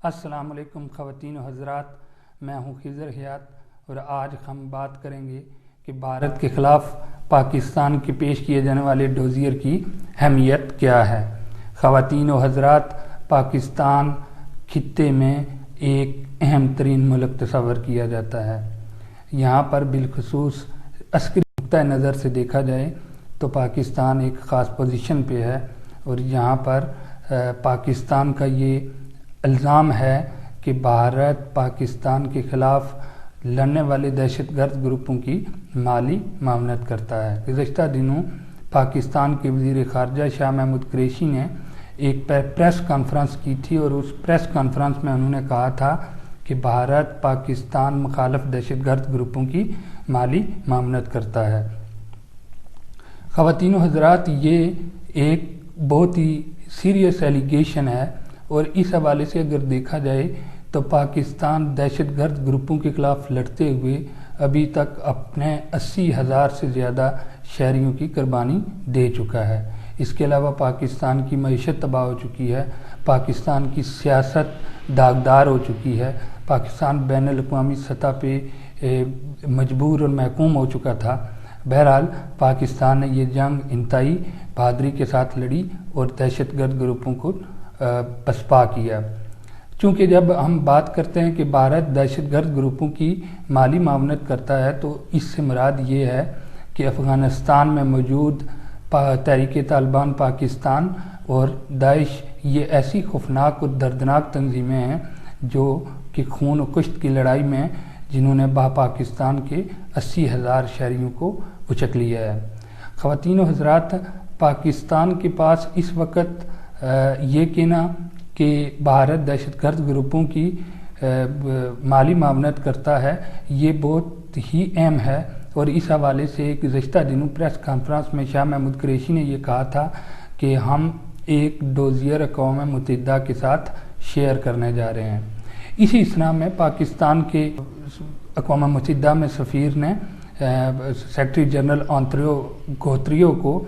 السلام علیکم خواتین و حضرات، میں ہوں خضر حیات اور آج ہم بات کریں گے کہ بھارت کے خلاف پاکستان کے پیش کیے جانے والے ڈوزیر کی اہمیت کیا ہے۔ خواتین و حضرات، پاکستان خطے میں ایک اہم ترین ملک تصور کیا جاتا ہے۔ یہاں پر بالخصوص عسکری نقطۂ نظر سے دیکھا جائے تو پاکستان ایک خاص پوزیشن پہ ہے، اور یہاں پر پاکستان کا یہ الزام ہے کہ بھارت پاکستان کے خلاف لڑنے والے دہشت گرد گروپوں کی مالی معاونت کرتا ہے۔ گزشتہ دنوں پاکستان کے وزیر خارجہ شاہ محمود قریشی نے ایک پریس کانفرنس کی تھی، اور اس پریس کانفرنس میں انہوں نے کہا تھا کہ بھارت پاکستان مخالف دہشت گرد گروپوں کی مالی معاونت کرتا ہے۔ خواتین و حضرات، یہ ایک بہت ہی سیریس ایلیگیشن ہے، اور اس حوالے سے اگر دیکھا جائے تو پاکستان دہشت گرد گروپوں کے خلاف لڑتے ہوئے ابھی تک اپنے 80,000 سے زیادہ شہریوں کی قربانی دے چکا ہے۔ اس کے علاوہ پاکستان کی معیشت تباہ ہو چکی ہے، پاکستان کی سیاست داغدار ہو چکی ہے، پاکستان بین الاقوامی سطح پہ مجبور اور محکوم ہو چکا تھا۔ بہرحال پاکستان نے یہ جنگ انتہائی بہادری کے ساتھ لڑی اور دہشت گرد گروپوں کو پسپا کیا۔ چونکہ جب ہم بات کرتے ہیں کہ بھارت دہشت گرد گروپوں کی مالی معاونت کرتا ہے تو اس سے مراد یہ ہے کہ افغانستان میں موجود تحریک طالبان پاکستان اور داعش یہ ایسی خوفناک اور دردناک تنظیمیں ہیں جو کہ خون و کشت کی لڑائی میں جنہوں نے پاکستان کے 80,000 شہریوں کو اچک لیا ہے۔ خواتین و حضرات، پاکستان کے پاس اس وقت یہ کہنا کہ بھارت دہشت گرد گروپوں کی مالی معاونت کرتا ہے یہ بہت ہی اہم ہے، اور اس حوالے سے گزشتہ دنوں پریس کانفرنس میں شاہ محمود قریشی نے یہ کہا تھا کہ ہم ایک ڈوزیر اقوام متحدہ کے ساتھ شیئر کرنے جا رہے ہیں۔ اسی اسنا میں پاکستان کے اقوام متحدہ میں سفیر نے سیکرٹری جنرل آنتونیو گوتریو کو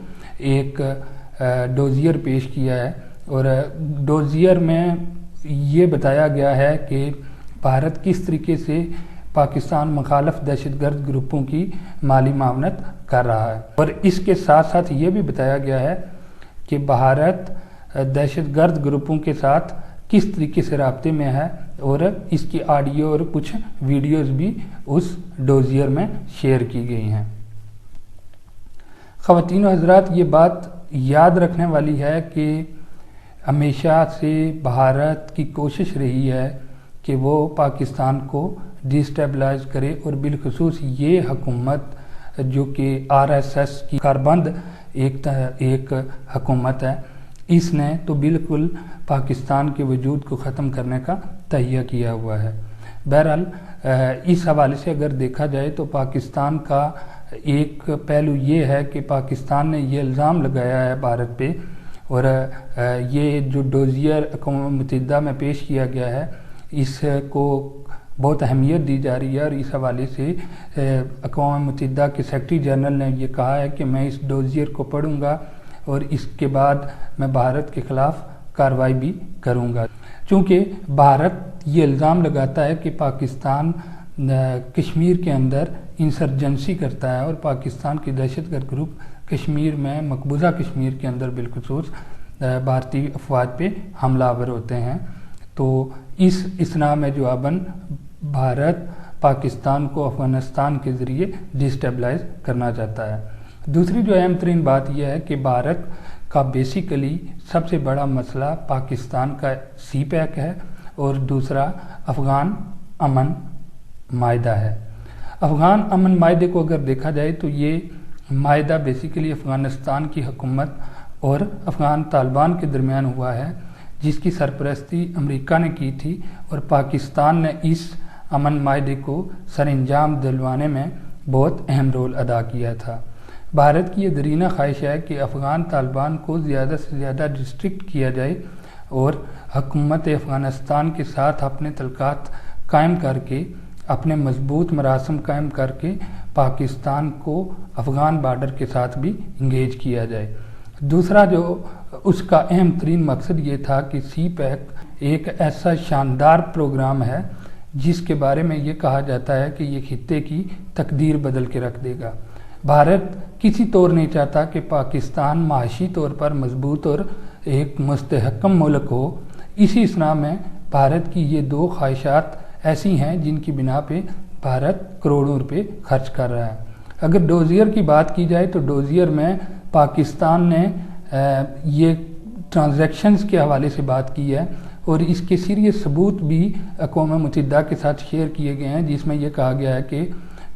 ایک ڈوزیر پیش کیا ہے، اور ڈوزیر میں یہ بتایا گیا ہے کہ بھارت کس طریقے سے پاکستان مخالف دہشت گرد گروپوں کی مالی معاونت کر رہا ہے، اور اس کے ساتھ ساتھ یہ بھی بتایا گیا ہے کہ بھارت دہشت گرد گروپوں کے ساتھ کس طریقے سے رابطے میں ہے، اور اس کی آڈیو اور کچھ ویڈیوز بھی اس ڈوزیر میں شیئر کی گئی ہیں۔ خواتین و حضرات، یہ بات یاد رکھنے والی ہے کہ ہمیشہ سے بھارت کی کوشش رہی ہے کہ وہ پاکستان کو ڈی اسٹیبلائز کرے، اور بالخصوص یہ حکومت جو کہ RSS کی کاربند ایک حکومت ہے، اس نے تو بالکل پاکستان کے وجود کو ختم کرنے کا تہیہ کیا ہوا ہے۔ بہرحال اس حوالے سے اگر دیکھا جائے تو پاکستان کا ایک پہلو یہ ہے کہ پاکستان نے یہ الزام لگایا ہے بھارت پہ، اور یہ جو ڈوزیر اقوام متحدہ میں پیش کیا گیا ہے اس کو بہت اہمیت دی جا رہی ہے، اور اس حوالے سے اقوام متحدہ کے سیکرٹری جنرل نے یہ کہا ہے کہ میں اس ڈوزیر کو پڑھوں گا اور اس کے بعد میں بھارت کے خلاف کارروائی بھی کروں گا، چونکہ بھارت یہ الزام لگاتا ہے کہ پاکستان کشمیر کے اندر انسرجنسی کرتا ہے، اور پاکستان کی دہشت گرد گروپ کشمیر میں مقبوضہ کشمیر کے اندر بالخصوص بھارتی افواج پہ حملہ آور ہوتے ہیں۔ تو اس اسنا میں جواباً بھارت پاکستان کو افغانستان کے ذریعے ڈی اسٹیبلائز کرنا چاہتا ہے۔ دوسری جو اہم ترین بات یہ ہے کہ بھارت کا بیسیکلی سب سے بڑا مسئلہ پاکستان کا سی پیک ہے، اور دوسرا افغان امن معاہدہ ہے۔ افغان امن معاہدے کو اگر دیکھا جائے تو یہ معاہدہ بیسیکلی افغانستان کی حکومت اور افغان طالبان کے درمیان ہوا ہے، جس کی سرپرستی امریکہ نے کی تھی، اور پاکستان نے اس امن معاہدے کو سر انجام دلوانے میں بہت اہم رول ادا کیا تھا۔ بھارت کی یہ درینہ خواہش ہے کہ افغان طالبان کو زیادہ سے زیادہ ریسٹرکٹ کیا جائے، اور حکومت افغانستان کے ساتھ اپنے تعلقات قائم کر کے، اپنے مضبوط مراسم قائم کر کے پاکستان کو افغان بارڈر کے ساتھ بھی انگیج کیا جائے۔ دوسرا جو اس کا اہم ترین مقصد یہ تھا کہ سی پیک ایک ایسا شاندار پروگرام ہے جس کے بارے میں یہ کہا جاتا ہے کہ یہ خطے کی تقدیر بدل کے رکھ دے گا۔ بھارت کسی طور نہیں چاہتا کہ پاکستان معاشی طور پر مضبوط اور ایک مستحکم ملک ہو۔ اسی اسنا میں بھارت کی یہ دو خواہشات ایسی ہیں جن کی بنا پہ بھارت کروڑوں روپے خرچ کر رہا ہے۔ اگر ڈوزیئر کی بات کی جائے تو ڈوزیئر میں پاکستان نے یہ ٹرانزیکشنز کے حوالے سے بات کی ہے اور اس کے سیریس ثبوت بھی اقوام متحدہ کے ساتھ شیئر کیے گئے ہیں، جس میں یہ کہا گیا ہے کہ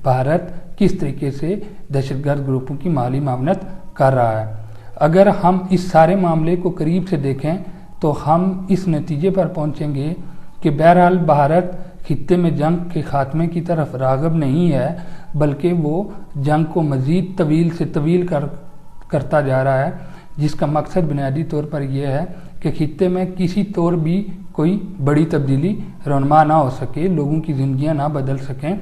بھارت کس طریقے سے دہشت گرد گروپوں کی مالی معاونت کر رہا ہے۔ اگر ہم اس سارے معاملے کو قریب سے دیکھیں تو ہم اس نتیجے پر پہنچیں گے کہ بہرحال بھارت خطے میں جنگ کے خاتمے کی طرف راغب نہیں ہے، بلکہ وہ جنگ کو مزید طویل سے طویل کرتا جا رہا ہے، جس کا مقصد بنیادی طور پر یہ ہے کہ خطے میں کسی طور بھی کوئی بڑی تبدیلی رونما نہ ہو سکے، لوگوں کی زندگیاں نہ بدل سکیں،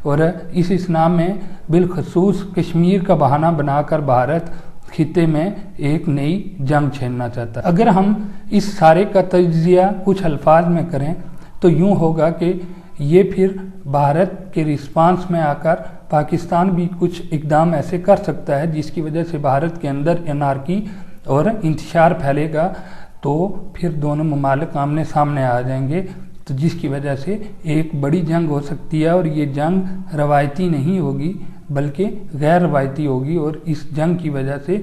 اور اس اسنا میں بالخصوص کشمیر کا بہانہ بنا کر بھارت خطے میں ایک نئی جنگ چھیڑنا چاہتا ہے۔ اگر ہم اس سارے کا تجزیہ کچھ الفاظ میں کریں تو یوں ہوگا کہ یہ پھر بھارت کے رسپانس میں آ کر پاکستان بھی کچھ اقدام ایسے کر سکتا ہے جس کی وجہ سے بھارت کے اندر انارکی اور انتشار پھیلے گا، تو پھر دونوں ممالک آمنے سامنے آ جائیں گے، تو جس کی وجہ سے ایک بڑی جنگ ہو سکتی ہے، اور یہ جنگ روایتی نہیں ہوگی بلکہ غیر روایتی ہوگی، اور اس جنگ کی وجہ سے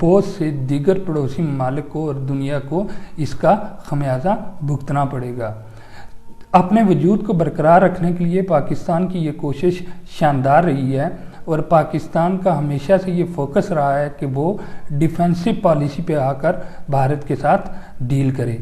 بہت سے دیگر پڑوسی ممالک کو اور دنیا کو اس کا خمیازہ بھگتنا پڑے گا۔ اپنے وجود کو برقرار رکھنے کے لیے پاکستان کی یہ کوشش شاندار رہی ہے، اور پاکستان کا ہمیشہ سے یہ فوکس رہا ہے کہ وہ ڈیفینسو پالیسی پہ آ کر بھارت کے ساتھ ڈیل کرے۔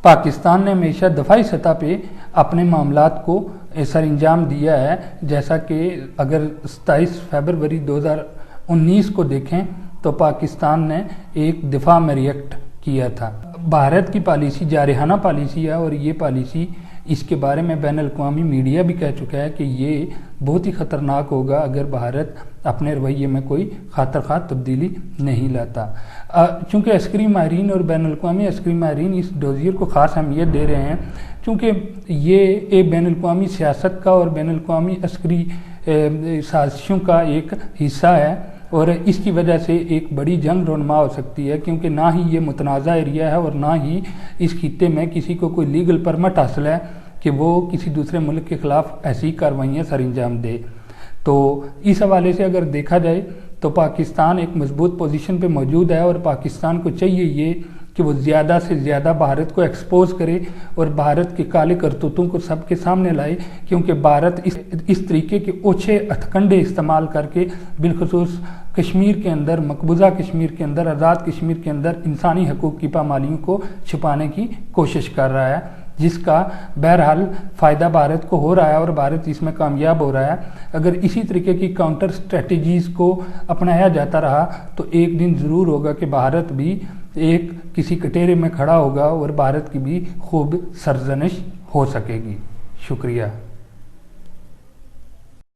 پاکستان نے ہمیشہ دفاعی سطح پہ اپنے معاملات کو سر انجام دیا ہے، جیسا کہ اگر 27 فروری 2019 کو دیکھیں تو پاکستان نے ایک دفاع میں ریئیکٹ کیا تھا۔ بھارت کی پالیسی جارحانہ پالیسی ہے، اور یہ پالیسی اس کے بارے میں بین الاقوامی میڈیا بھی کہہ چکا ہے کہ یہ بہت ہی خطرناک ہوگا اگر بھارت اپنے رویے میں کوئی خاطر خواہ تبدیلی نہیں لاتا۔ چونکہ عسکری ماہرین اور بین الاقوامی عسکری ماہرین اس ڈوزیئر کو خاص اہمیت دے رہے ہیں، چونکہ یہ ایک بین الاقوامی سیاست کا اور بین الاقوامی عسکری سازشوں کا ایک حصہ ہے، اور اس کی وجہ سے ایک بڑی جنگ رونما ہو سکتی ہے، کیونکہ نہ ہی یہ متنازع ایریا ہے اور نہ ہی اس خطے میں کسی کو کوئی لیگل پرمٹ حاصل ہے کہ وہ کسی دوسرے ملک کے خلاف ایسی کاروائیاں سر انجام دے۔ تو اس حوالے سے اگر دیکھا جائے تو پاکستان ایک مضبوط پوزیشن پہ موجود ہے، اور پاکستان کو چاہیے یہ کہ وہ زیادہ سے زیادہ بھارت کو ایکسپوز کرے اور بھارت کے کالے کرتوتوں کو سب کے سامنے لائے، کیونکہ بھارت اس طریقے کے اوچھے ہتھکنڈے استعمال کر کے بالخصوص کشمیر کے اندر، مقبوضہ کشمیر کے اندر، آزاد کشمیر کے اندر انسانی حقوق کی پامالیوں کو چھپانے کی کوشش کر رہا ہے، جس کا بہرحال فائدہ بھارت کو ہو رہا ہے اور بھارت اس میں کامیاب ہو رہا ہے۔ اگر اسی طریقے کی کاؤنٹر اسٹریٹجیز کو اپنایا جاتا رہا تو ایک دن ضرور ہوگا کہ بھارت بھی ایک کسی کٹہرے میں کھڑا ہوگا اور بھارت کی بھی خوب سرزنش ہو سکے گی۔ شکریہ۔